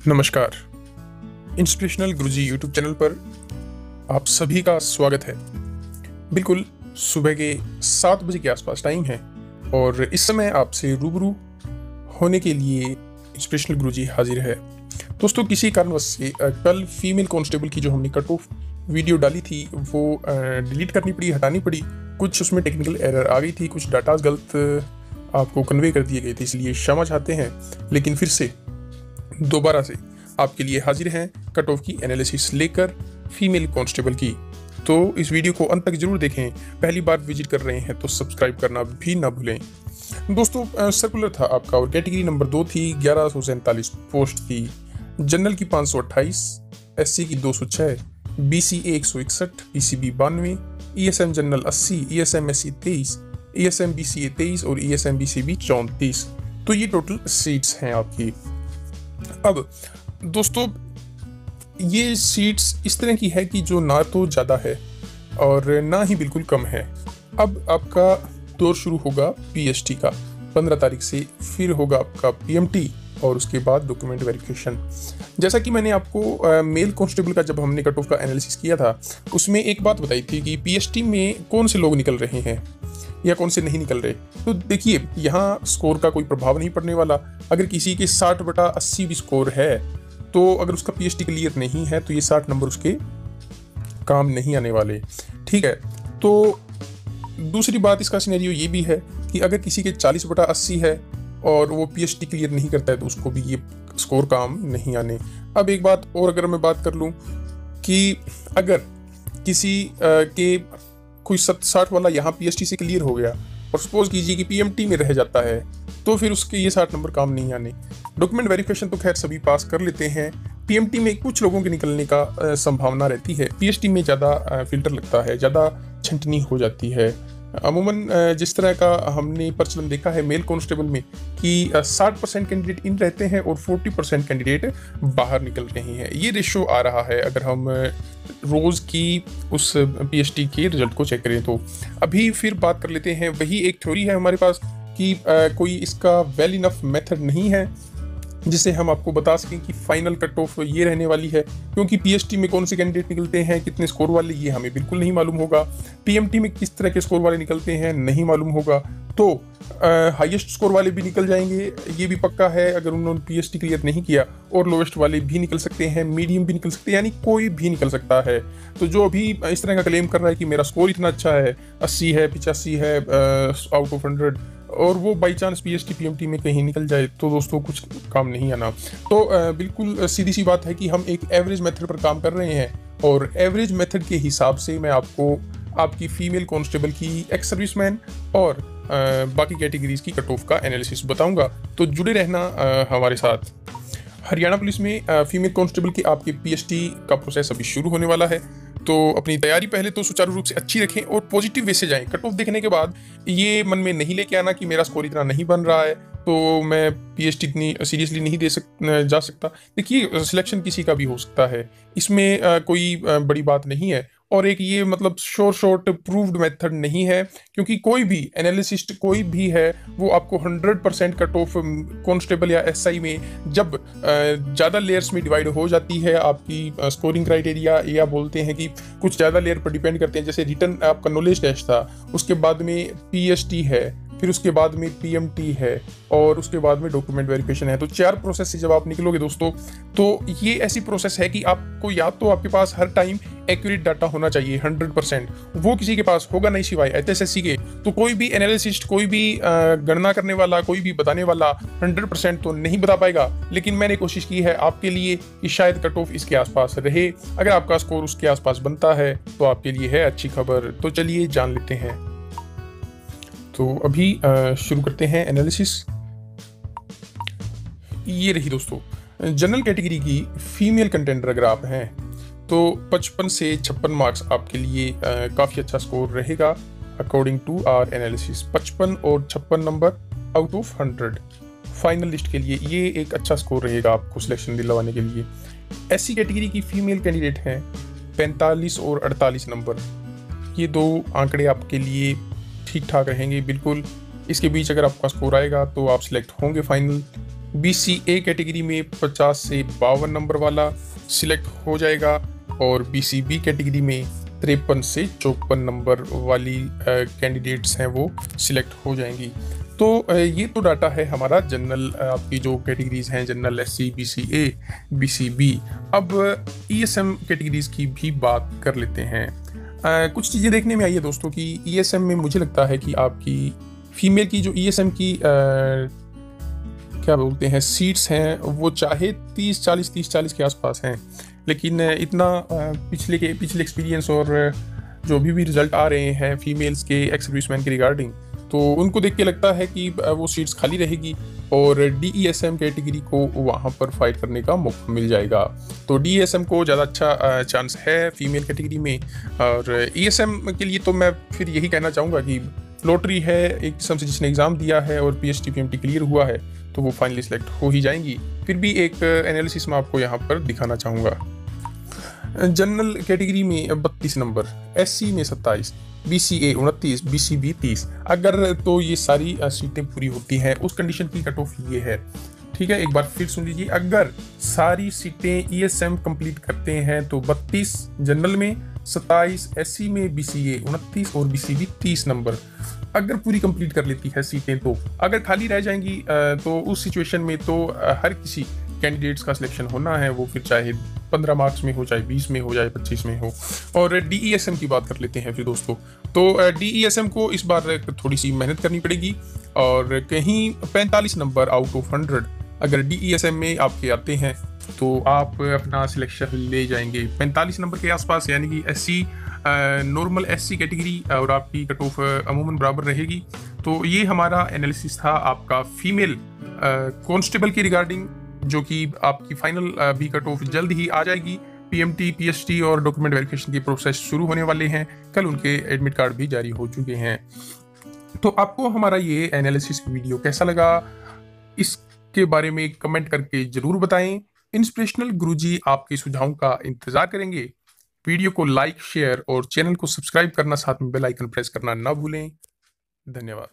नमस्कार। इंस्पिरेशनल गुरुजी YouTube channel पर आप सभी का स्वागत है। बिल्कुल सुबह के 7 बजे के आसपास टाइम है और इस समय आपसे रूबरू होने के लिए इंस्पिरेशनल गुरुजी हाजिर है। दोस्तों, किसी कारणवश से कल फीमेल कांस्टेबल की जो हमने कट ऑफ वीडियो डाली थी वो डिलीट करनी पड़ी, हटानी पड़ी। कुछ उसमें टेक्निकल एरर आ गई थी, कुछ डाटा गलत आपको कन्वे कर दिए गए थे, इसलिए क्षमा चाहते हैं। लेकिन फिर से दोबारा से आपके लिए हाजिर हैं कट ऑफ की एनालिसिस लेकर फीमेल कांस्टेबल की। तो इस वीडियो को अंत तक जरूर देखें। पहली बार विजिट कर रहे हैं तो सब्सक्राइब करना भी ना भूलें। दोस्तों, सर्कुलर था आपका और कैटेगरी नंबर 2 थी। 1147 पोस्ट थी। जनरल की 528, एससी की 206, BCA 161, PCB 92, ESM general 80, ESM SC 23, ESM BCA 23 और ईएसएम बीसीबी 34। तो ये टोटल सीट्स हैं आपकी। अब दोस्तों, ये सीट्स इस तरह की है कि जो ना तो ज़्यादा है और ना ही बिल्कुल कम है। अब आपका दौर शुरू होगा पीएसटी का 15 तारीख से, फिर होगा आपका पीएमटी और उसके बाद डॉक्यूमेंट वेरिफिकेशन। जैसा कि मैंने आपको मेल कांस्टेबल का जब हमने कट ऑफ का एनालिसिस किया था उसमें एक बात बताई थी कि पीएसटी में कौन से लोग निकल रहे हैं या कौन से नहीं निकल रहे। तो देखिए, यहाँ स्कोर का कोई प्रभाव नहीं पड़ने वाला। अगर किसी के 60/80 भी स्कोर है तो अगर उसका पीएचडी क्लियर नहीं है तो ये 60 नंबर उसके काम नहीं आने वाले। ठीक है। तो दूसरी बात, इसका सिनेरियो ये भी है कि अगर किसी के 40/80 है और वो पीएचडी क्लियर नहीं करता है तो उसको भी ये स्कोर काम नहीं आने। अब एक बात और अगर मैं बात कर लूँ कि अगर किसी के कोई 60 वाला यहाँ पीएचडी से क्लियर हो गया और सपोज कीजिए कि पीएमटी में रह जाता है तो फिर उसके ये 60 नंबर काम नहीं आने। डॉक्यूमेंट वेरिफिकेशन तो खैर सभी पास कर लेते हैं। पीएमटी में कुछ लोगों के निकलने का संभावना रहती है। पीएचडी में ज़्यादा फिल्टर लगता है, ज़्यादा छंटनी हो जाती है। अमूमन जिस तरह का हमने प्रचलन देखा है मेल कांस्टेबल में कि 60% कैंडिडेट इन रहते हैं और 40% कैंडिडेट बाहर निकल रहे हैं। ये रेशो आ रहा है अगर हम रोज़ की उस पीएचडी के रिजल्ट को चेक करें तो। अभी फिर बात कर लेते हैं, वही एक थ्योरी है हमारे पास कि कोई इसका वेल इनफ मेथड नहीं है जिसे हम आपको बता सकें कि फाइनल कट ऑफ ये रहने वाली है। क्योंकि पीएचडी में कौन से कैंडिडेट निकलते हैं, कितने स्कोर वाले, ये हमें बिल्कुल नहीं मालूम होगा। पीएमटी में किस तरह के स्कोर वाले निकलते हैं नहीं मालूम होगा। तो हाईएस्ट स्कोर वाले भी निकल जाएंगे, ये भी पक्का है अगर उन्होंने पीएचडी क्लियर नहीं किया, और लोवेस्ट वाले भी निकल सकते हैं, मीडियम भी निकल सकते हैं, यानी कोई भी निकल सकता है। तो जो अभी इस तरह का क्लेम कर रहा है कि मेरा स्कोर इतना अच्छा है, 80 है, 85 है आउट ऑफ 100, और वो बाई चांस पीएचडी पीएमटी में कहीं निकल जाए तो दोस्तों कुछ काम नहीं आना। तो बिल्कुल सीधी सी बात है कि हम एक एवरेज मेथड पर काम कर रहे हैं और एवरेज मेथड के हिसाब से मैं आपको आपकी फीमेल कांस्टेबल की, एक्स सर्विसमैन और बाकी कैटेगरीज की कट ऑफ का एनालिसिस बताऊंगा। तो जुड़े रहना हमारे साथ। हरियाणा पुलिस में फीमेल कांस्टेबल के आपके पीएचडी का प्रोसेस अभी शुरू होने वाला है। तो अपनी तैयारी पहले तो सुचारू रूप से अच्छी रखें और पॉजिटिव वे से जाएं। कट ऑफ देखने के बाद ये मन में नहीं लेके आना कि मेरा स्कोर इतना नहीं बन रहा है तो मैं पीएचडी इतनी सीरियसली नहीं जा सकता। देखिए, सिलेक्शन किसी का भी हो सकता है, इसमें कोई बड़ी बात नहीं है। और एक ये मतलब शॉर्ट प्रूव्ड मेथड नहीं है, क्योंकि कोई भी एनालिसिस्ट कोई भी है वो आपको 100% कट ऑफ कांस्टेबल या एसआई में जब ज़्यादा लेयर्स में डिवाइड हो जाती है आपकी स्कोरिंग क्राइटेरिया, या बोलते हैं कि कुछ ज़्यादा लेयर पर डिपेंड करते हैं। जैसे रिटन आपका नॉलेज टेस्ट था, उसके बाद में पीएचडी है, फिर उसके बाद में पीएमटी है और उसके बाद में डॉक्यूमेंट वेरिफिकेशन है। तो 4 प्रोसेस से जब आप निकलोगे दोस्तों, तो ये ऐसी प्रोसेस है कि आपको या तो आपके पास हर टाइम एक्यूरेट डाटा होना चाहिए 100%, वो किसी के पास होगा नहीं सिवाय एचएसएससी के। तो कोई भी एनालिसिस्ट, कोई भी गणना करने वाला, कोई भी बताने वाला 100% तो नहीं बता पाएगा। लेकिन मैंने कोशिश की है आपके लिए कि शायद कट ऑफ इसके आसपास रहे। अगर आपका स्कोर उसके आसपास बनता है तो आपके लिए है अच्छी खबर। तो चलिए जान लेते हैं। तो अभी शुरू करते हैं एनालिसिस। ये रही दोस्तों जनरल कैटेगरी की फीमेल कंटेंडर अगर आप हैं तो 55 से 56 मार्क्स आपके लिए काफ़ी अच्छा स्कोर रहेगा अकॉर्डिंग टू आवर एनालिसिस। 55 और 56 number out of 100 final list के लिए ये एक अच्छा स्कोर रहेगा आपको सिलेक्शन दिलवाने के लिए। ऐसी कैटेगरी की फीमेल कैंडिडेट हैं 45 और 48 नंबर। ये 2 आंकड़े आपके लिए ठीक ठाक रहेंगे बिल्कुल। इसके बीच अगर आपका स्कोर आएगा तो आप सिलेक्ट होंगे फाइनल। BCA कैटेगरी में 50 से 52 नंबर वाला सिलेक्ट हो जाएगा और BCB कैटेगरी में 53 से 54 नंबर वाली कैंडिडेट्स हैं वो सिलेक्ट हो जाएंगी। तो ये तो डाटा है हमारा जनरल, आपकी जो कैटेगरीज हैं जनरल, SC, BCA, BCB। अब ESM कैटेगरीज की भी बात कर लेते हैं। कुछ चीज़ें देखने में आई है दोस्तों कि ESM में मुझे लगता है कि आपकी फीमेल की जो ESM की क्या बोलते हैं सीट्स हैं वो चाहे 30-40 के आसपास हैं, लेकिन इतना पिछले एक्सपीरियंस और जो भी रिजल्ट आ रहे हैं फीमेल्स के एक्स सर्विसमैन के रिगार्डिंग, तो उनको देख के लगता है कि वो सीट्स खाली रहेगी और DESM कैटेगरी को वहाँ पर फाइट करने का मौका मिल जाएगा। तो DESM को ज़्यादा अच्छा चांस है फीमेल कैटेगरी में। और ESM के लिए तो मैं फिर यही कहना चाहूँगा कि लॉटरी है एक किस्म से, जिसने एग्ज़ाम दिया है और PhD PMT क्लियर हुआ है तो वो फाइनली सिलेक्ट हो ही जाएंगी। फिर भी एक एनालिसिस मैं आपको यहाँ पर दिखाना चाहूँगा। जनरल कैटेगरी में 32 नंबर, SC में 27, BCA 29, BCB 30। अगर तो ये सारी सीटें पूरी होती हैं उस कंडीशन की कट ऑफ ये है, ठीक है। एक बार फिर सुन लीजिए, अगर सारी सीटें ESM कंप्लीट करते हैं तो 32 जनरल में, 27 SC में, BCA 29 और BCB 30 नंबर अगर पूरी कंप्लीट कर लेती है सीटें। तो अगर खाली रह जाएंगी तो उस सिचुएशन में तो हर किसी कैंडिडेट्स का सिलेक्शन होना है, वो फिर चाहे 15 मार्क्स में हो, चाहे 20 में हो, चाहे 25 में हो। और DESM की बात कर लेते हैं फिर दोस्तों। तो DESM को इस बार थोड़ी सी मेहनत करनी पड़ेगी और कहीं 45 नंबर आउट ऑफ 100 अगर DESM में आपके आते हैं तो आप अपना सिलेक्शन ले जाएंगे 45 नंबर के आसपास, यानी कि SC नॉर्मल SC कैटेगरी और आपकी कट ऑफ अमूमन बराबर रहेगी। तो ये हमारा एनालिसिस था आपका फीमेल कांस्टेबल की रिगार्डिंग, जो कि आपकी फाइनल भी कट ऑफ जल्द ही आ जाएगी। PMT PhD और डॉक्यूमेंट वेरिफिकेशन के प्रोसेस शुरू होने वाले हैं, कल उनके एडमिट कार्ड भी जारी हो चुके हैं। तो आपको हमारा ये एनालिसिस वीडियो कैसा लगा इसके बारे में कमेंट करके जरूर बताएं। इंस्पिरेशनल गुरुजी आपके सुझावों का इंतजार करेंगे। वीडियो को लाइक, शेयर और चैनल को सब्सक्राइब करना, साथ में बेल आइकन प्रेस करना ना भूलें। धन्यवाद।